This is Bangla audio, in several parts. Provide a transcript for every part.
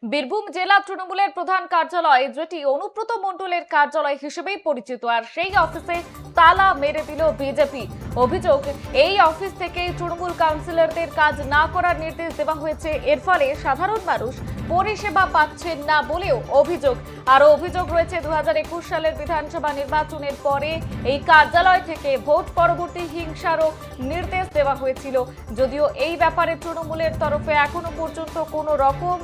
বীরভূম জেলা তৃণমূলের প্রধান কার্যালয়, যেটি অনুব্রত মণ্ডলের কার্যালয় হিসেবেই পরিচিত, আর সেই অফিসে তালা মেরে দিল বিজেপি। অভিযোগ, এই অফিস থেকে তৃণমূল কাউন্সিলরদের কাজ না করার নির্দেশ দেওয়া হয়েছে। এর ফলে সাধারণ মানুষ পরিষেবা পাচ্ছেন না বলেও অভিযোগ। আরও অভিযোগ রয়েছে, 2021 সালের বিধানসভা নির্বাচনের পরে এই কার্যালয় থেকে ভোট পরবর্তী হিংসারও নির্দেশ দেওয়া হয়েছিল। যদিও এই ব্যাপারে তৃণমূলের তরফে এখনো পর্যন্ত কোনো রকম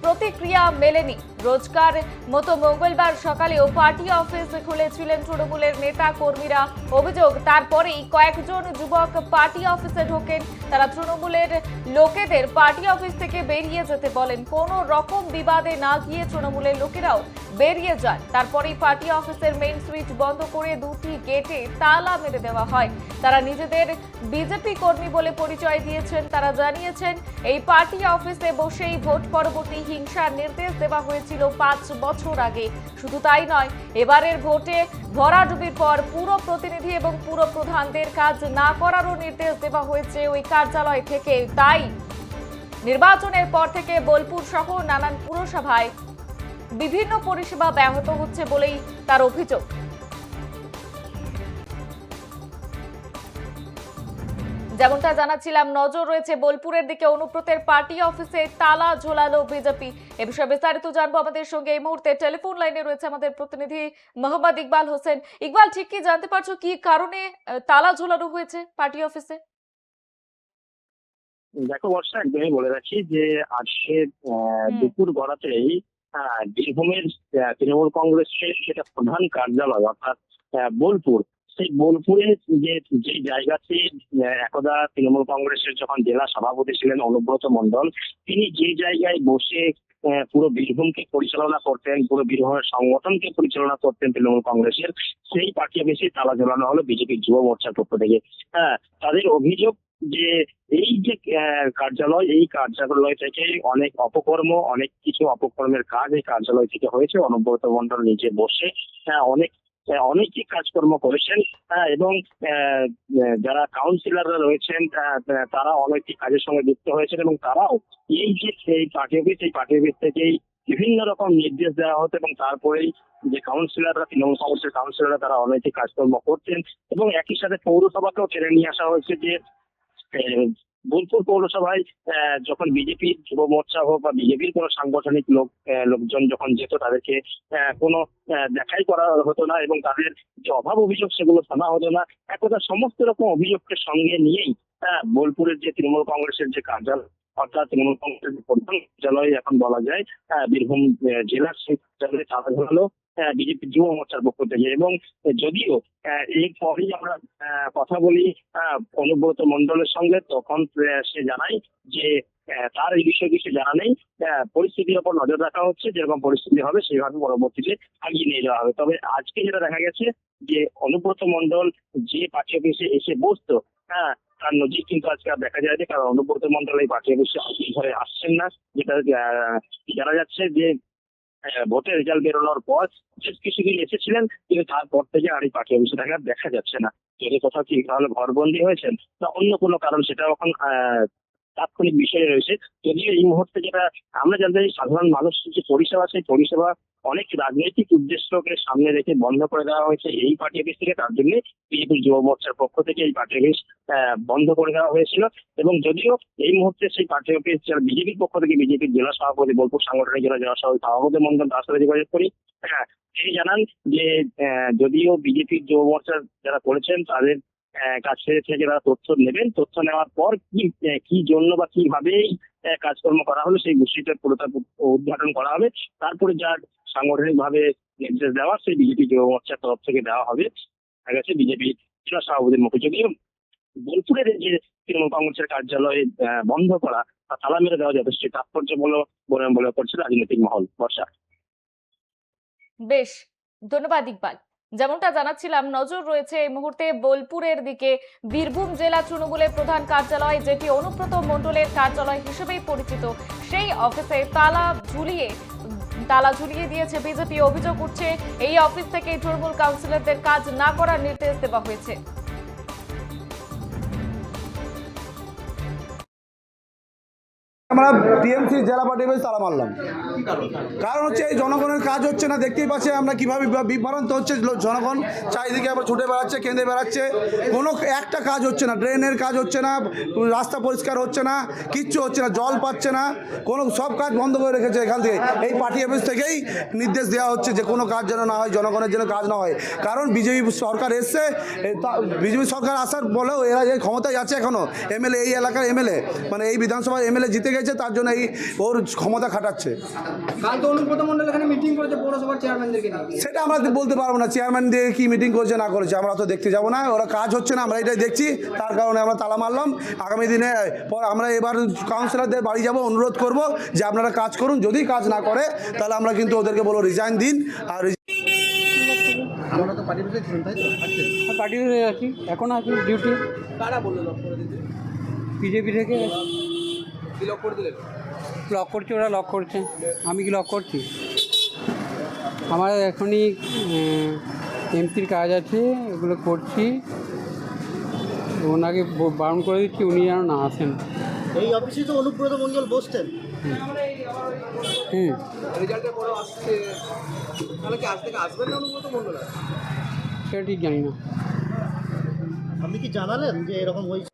প্রতিক্রিয়া মেলেনি। রোজকার মতো মঙ্গলবার সকালেও পার্টি অফিস খুলেছিলেন তৃণমূলের নেতা কর্মীরা। অভিযোগ, তারপরেই কয়েকজন যুবক পার্টি অফিসে ঢোকেন। তারা তৃণমূলের লোকেদের পার্টি অফিস থেকে বেরিয়ে যেতে বলেন। কোনো রকম বিবাদে না গিয়ে তৃণমূলের লোকেরাও বেরিয়ে যান। তারপরেই পার্টি অফিসের মেইন সুইচ বন্ধ করে দুটি গেটে তালা মেরে দেওয়া হয়। তারা নিজেদের বিজেপি কর্মী বলে পরিচয় দিয়েছেন। তারা জানিয়েছেন, এই পার্টি অফিসে বসেই ভোট পরবর্তী হিংসার নির্দেশ দেওয়া হয়েছিল 5 বছর আগে। শুধু তাই নয়, এবারের ভোটে ভরাডুবির পর পুরো প্রতিনিধি এবং পুরো প্রধানদের কাজ না করারও নির্দেশ দেওয়া হয়েছে ওই কার্যালয় থেকে। তাই নির্বাচনের পর থেকে বোলপুর সহ নানান পুরসভায় বিভিন্ন পরিষেবা ব্যাহত হচ্ছে বলেই তার অভিযোগ। যেমনটা জানাচ্ছিলাম, নজর রয়েছে বোলপুরের দিকে। অনুব্রতের পার্টি অফিসে তালা ঝোলালো বিজেপি। এ বিষয়ে বিস্তারিত জানবো। আমাদের সঙ্গে এই মুহূর্তে টেলিফোন লাইনে রয়েছে আমাদের প্রতিনিধি মোহাম্মদ ইকবাল হোসেন। ইকবাল, ঠিক কি জানতে পারছো কি কারণে তালা ঝোলানো হয়েছে পার্টি অফিসে? দেখো বর্ষা, একদমই বলে রাখি যে আজকে দুপুর গড়াতেই বীরভূমের তৃণমূল কংগ্রেসের যেটা প্রধান কার্যালয় অর্থাৎ বোলপুর, সেই বোলপুরে যে জায়গাতে একদা তৃণমূল কংগ্রেসের যখন জেলা সভাপতি ছিলেন অনুব্রত মণ্ডল, তিনি যে জায়গায় বসে পুরো বীরভূমকে পরিচালনা করতেন, পুরো বীরভূমের সংগঠনকে পরিচালনা করতেন তৃণমূল কংগ্রেসের, সেই পার্টি অফিসে তালা ঝোলানো হলো বিজেপির যুব মোর্চার পক্ষ থেকে। তাদের অভিযোগ যে এই যে কার্যালয়, এই কার্যালয় থেকে অনেক অপকর্ম, অনেক কিছু অপকর্মের কাজ এই কার্যালয় থেকে হয়েছে। অনুব্রত মণ্ডল নিজে বসে অনেকই কাজকর্ম করেছেন এবং যারা কাউন্সিলররা রয়েছেন তারা অনেকটি কাজের সঙ্গে যুক্ত হয়েছেন এবং তারাও এই যে এই পার্টি অফিস থেকেই বিভিন্ন রকম নির্দেশ দেওয়া হতো এবং তারপরেই যে কাউন্সিলররা, তৃণমূল কংগ্রেসের কাউন্সিলররা, তারা অনেকই কাজকর্ম করতেন। এবং একই সাথে পৌরসভাকেও টেনে নিয়ে আসা হয়েছে যে বোলপুর পৌরসভায় যখন বিজেপির যুব মোর্চা হোক বা বিজেপির কোনো সাংগঠনিক লোকজন যখন যেত, তাদেরকে কোনো দেখাই করা হতো না এবং তাদের যে অভাব অভিযোগ সেগুলো শোনা হতো না। একদা সমস্ত রকম অভিযোগকে সঙ্গে নিয়েই বোলপুরের যে তৃণমূল কংগ্রেসের যে কার্যালয়, অর্থাৎ তৃণমূল কংগ্রেসের যে প্রধান কার্যালয় এখন বলা যায় বীরভূম জেলার, সেই কার্যালয়ে তালা ঝোলালো বিজেপি যুব মোর্চার পক্ষ থেকে। এবং যদিও এরপরেই আমরা কথা বলি অনুব্রত মণ্ডলের সঙ্গে, তখন সে জানায় যে তার এই বিষয়ে কিছু জানা নেই, পরিস্থিতির ওপর নজর রাখা হচ্ছে, যেরকম পরিস্থিতি হবে সেইভাবে পরবর্তীতে এগিয়ে নিয়ে যাওয়া হবে। তবে আজকে যেটা দেখা গেছে যে অনুব্রত মণ্ডল যে পার্টি অফিসে এসে বসতো, তার নজির কিন্তু আজকে আর দেখা যায় না, কারণ অনুব্রত মণ্ডল এই পার্টি অফিসে ঘরে আসছেন না। যেটা জানা যাচ্ছে যে ভোটের রেজাল্ট বেরোনোর পর বেশ কিছুদিন এসেছিলেন, কিন্তু তারপর থেকে আর এই পার্টি অফিসে তাকে আর দেখা যাচ্ছে না। যদি কোথাও কি তাহলে ঘরবন্দি হয়েছেন না অন্য কোনো কারণ, সেটা এখন তাৎক্ষণিক বিষয় রয়েছে। যদিও এই মুহূর্তে যেটা আমরা জানতে চাই, সাধারণ মানুষের যে পরিষেবা, সেই পরিষেবা অনেক রাজনৈতিক উদ্দেশ্যকে সামনে রেখে বন্ধ করে দেওয়া হয়েছে এই পার্টি অফিস থেকে। তার জন্য বিজেপি যুব মোর্চার পক্ষ থেকে এই পার্টি অফিস বন্ধ করে দেওয়া হয়েছিল। এবং যদিও এই মুহূর্তে সেই পার্টি অফিস যারা বিজেপির পক্ষ থেকে, বিজেপির জেলা সভাপতি, বোলপুর সাংগঠনিক জেলা সভাপতি মণ্ডল, তার সাথে যোগাযোগ করি, তিনি জানান যে যদিও বিজেপির যুব মোর্চা যারা করেছেন তাদের কাছে থেকে তারা তথ্য নেবেন, তথ্য নেওয়ার পর কি জন্য বা কিভাবে কাজকর্ম করা হলো সেই বিষয়টা পুরোটা উদ্ঘাটন করা হবে। তারপরে যা সাংগঠনিক ভাবে নির্দেশ দেওয়া সেই বিজেপি যুব মোর্চার তরফ থেকে দেওয়া হবে। দেখা গেছে বিজেপি জেলা সভাপতির মুখে। যদিও বোলপুরের যে তৃণমূল কংগ্রেসের কার্যালয় বন্ধ করা বা তালা মেরে দেওয়া যথেষ্ট তাৎপর্যপূর্ণ বলে করছে রাজনৈতিক মহল। বর্ষা, বেশ, ধন্যবাদ ইকবাল। যেমনটা জানাচ্ছিলাম, নজর রয়েছে এই মুহূর্তে বোলপুরের দিকে। বীরভূম জেলা তৃণমূলের প্রধান কার্যালয়, যেটি অনুব্রত মণ্ডলের কার্যালয় হিসেবেই পরিচিত, সেই অফিসে তালা ঝুলিয়ে দিয়েছে বিজেপি। অভিযোগ উঠছে, এই অফিস থেকে তৃণমূল কাউন্সিলরদের কাজ না করার নির্দেশ দেওয়া হয়েছে। আমরা টিএমসি জেলা পার্টি অফিস তালা মারলাম। কারণ হচ্ছে এই জনগণের কাজ হচ্ছে না, দেখতেই পাচ্ছে আমরা কীভাবে বিভ্রান্ত হচ্ছে জনগণ, চারিদিকে আবার ছুটে বেড়াচ্ছে, কেঁদে বেড়াচ্ছে, কোনো একটা কাজ হচ্ছে না, ড্রেনের কাজ হচ্ছে না, রাস্তা পরিষ্কার হচ্ছে না, কিচ্ছু হচ্ছে না, জল পাচ্ছে না, কোনো সব কাজ বন্ধ করে রেখেছে এখান থেকে। এই পার্টি অফিস থেকেই নির্দেশ দেওয়া হচ্ছে যে কোনো কাজ যেন না হয়, জনগণের যেন কাজ না হয়। কারণ বিজেপি সরকার এসছে, বিজেপি সরকার আসার বলেও এরা যে ক্ষমতায় আছে এখনও, এমএলএ, এই এলাকার এমএলএ, মানে এই বিধানসভায় এমএলএ জিতে গেছে, তার জন্য এই ওর ক্ষমতা খাটাচ্ছে। কাল তো অনুব্রত মণ্ডল এখানে মিটিং করেছে পৌরসভার চেয়ারম্যানদেরকে নিয়ে। সেটা আমরা বলতে পারবো না, চেয়ারম্যান দিয়ে কি মিটিং করেছে না করেছে আমরা তো দেখতে যাবো না, ওরা কাজ হচ্ছে না আমরা এটাই দেখছি, তার কারণে আমরা তালা মারলাম। আগামী দিনে পর আমরা এবার কাউন্সিলরদের বাড়ি যাব, অনুরোধ করব যে আপনারা কাজ করুন, যদি কাজ না করে তাহলে আমরা কিন্তু ওদেরকে বলবো রিজাইন দিন। আর আমরা তো পার্টি অফিসে ছিলাম, তাই তো? আচ্ছা, পার্টি হয়ে আছি, এখন আছি ডিউটি। কারা বললো লক করে দিতে? বিজেপি থেকে কি লক করে দিলেন? লক করছে, ওরা লক করছে, আমি কি লক করছি? আমার এখনই এমপির কাজ আছে, এগুলো করছি, ওনাকে বারণ করে দিচ্ছি উনি যেন না আসেন। এই অফিসে তো অনুব্রত মণ্ডল বসতেন। হুম, রেজাল্টের পরেও আসছে, তাহলে কি আজ থেকে আসবেন না অনুব্রত মণ্ডল? সেটা ঠিক জানি না। আপনি কি জানালেন যে এরকম হয়েছে?